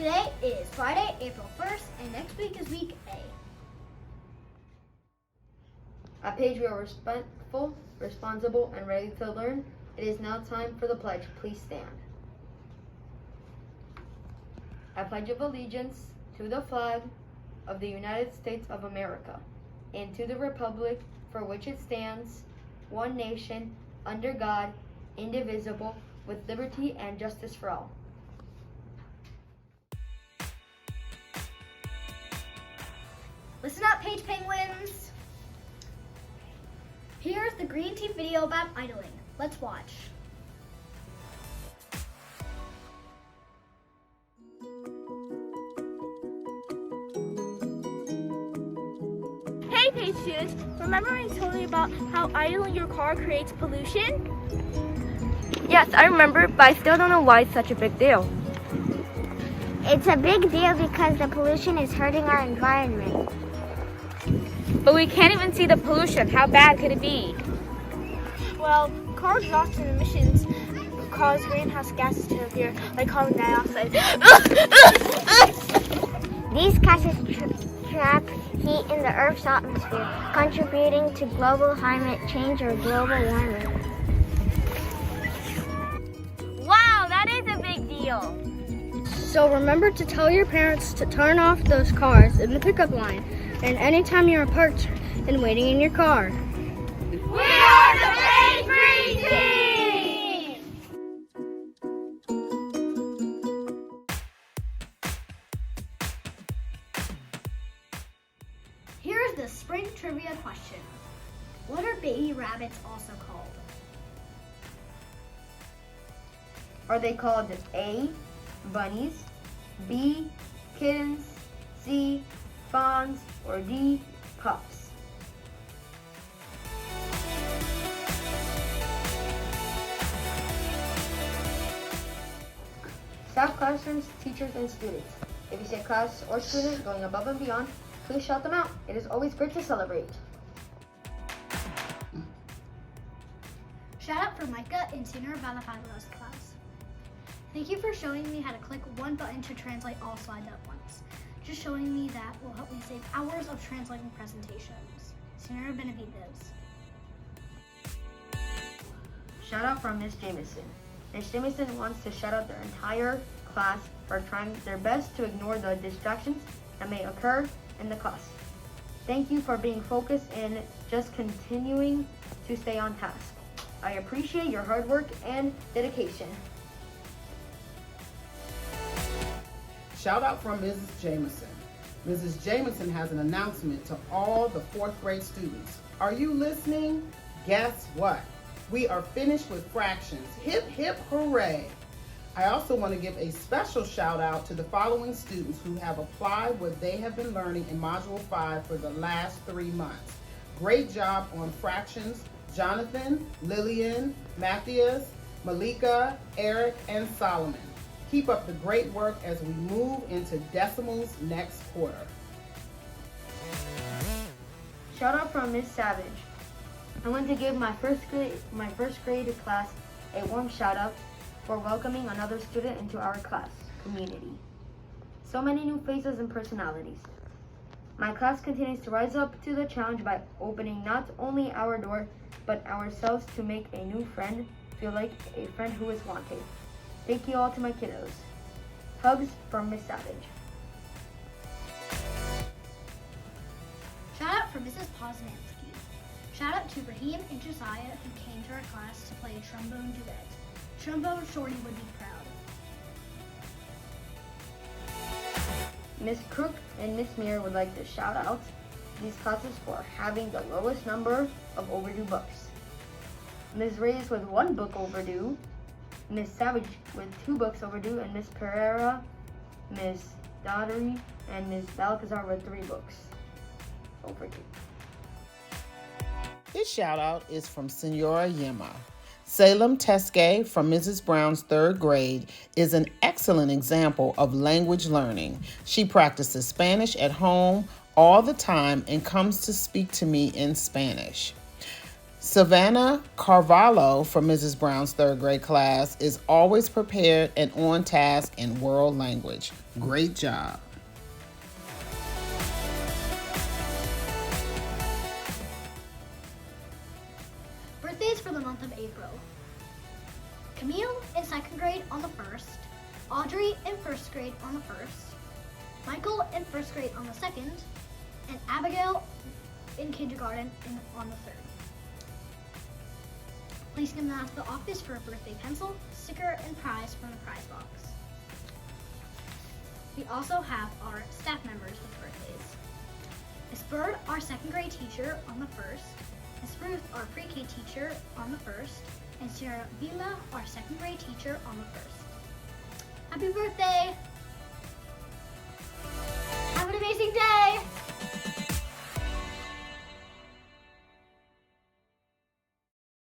Today is Friday, April 1st, and next week is week A. At Page, we are respectful, responsible, and ready to learn. It is now time for the pledge. Please stand. I pledge of allegiance to the flag of the United States of America and to the republic for which it stands, one nation, under God, indivisible, with liberty and justice for all. Listen up, Page Penguins! Here's the Green Tea video about idling. Let's watch. Hey Page students, remember when I told you about how idling your car creates pollution? Yes, I remember, but I still don't know why it's such a big deal. It's a big deal because the pollution is hurting our environment. But we can't even see the pollution. How bad could it be? Well, car exhaust and emissions cause greenhouse gases to appear, like carbon dioxide. These gases trap heat in the Earth's atmosphere, contributing to global climate change or global warming. Wow, that is a big deal. So remember to tell your parents to turn off those cars in the pickup line and anytime you're parked and waiting in your car. We are the Page Green Team! Here's the spring trivia question. What are baby rabbits also called? Are they called A, bunnies, B, kittens, C, fawns, or D, pups? Staff, classrooms, teachers, and students. If you see a class or student going above and beyond, please shout them out. It is always great to celebrate. Shout out for Micah in Senior Balafalos class. Thank you for showing me how to click one button to translate all slides at once. Just showing me that will help me save hours of translating presentations. Senior Benavides. Shout out from Miss Jameson. Miss Jameson wants to shout out their entire class for trying their best to ignore the distractions that may occur in the class. Thank you for being focused and just continuing to stay on task. I appreciate your hard work and dedication. Shout out from Mrs. Jameson. Mrs. Jameson has an announcement to all the 4th grade students. Are you listening? Guess what? We are finished with fractions. Hip, hip, hooray. I also want to give a special shout out to the following students who have applied what they have been learning in Module 5 for the last 3 months. Great job on fractions, Jonathan, Lillian, Matthias, Malika, Eric, and Solomon. Keep up the great work as we move into decimals next quarter. Shout out from Miss Savage. I want to give my first grade class a warm shout out for welcoming another student into our class community. So many new faces and personalities. My class continues to rise up to the challenge by opening not only our door, but ourselves to make a new friend feel like a friend who is wanted. Thank you all to my kiddos. Hugs from Miss Savage. Shout out for Mrs. Poznansky. Shout out to Raheem and Josiah who came to our class to play a trombone duet. Trombone Shorty would be proud. Miss Crook and Miss Meir would like to shout out these classes for having the lowest number of overdue books. Ms. Reyes with 1 book overdue, Miss Savage with 2 books overdue, and Miss Pereira, Miss Daughtery, and Miss Balcazar with 3 books overdue. This shout out is from Senora Yema. Salem Teske from Mrs. Brown's 3rd grade is an excellent example of language learning. She practices Spanish at home all the time and comes to speak to me in Spanish. Savannah Carvalho from Mrs. Brown's 3rd grade class is always prepared and on task in world language. Great job. Birthdays for the month of April. Camille in second grade on the 1st. Audrey in first grade on the 1st. Michael in first grade on the 2nd. And Abigail in kindergarten on the 3rd. Please come down to the office for a birthday pencil, sticker, and prize from the prize box. We also have our staff members with birthdays. Miss Bird, our second grade teacher, on the 1st. Miss Ruth, our pre-K teacher, on the 1st. And Sarah Vila, our second grade teacher, on the 1st. Happy birthday! Have an amazing day!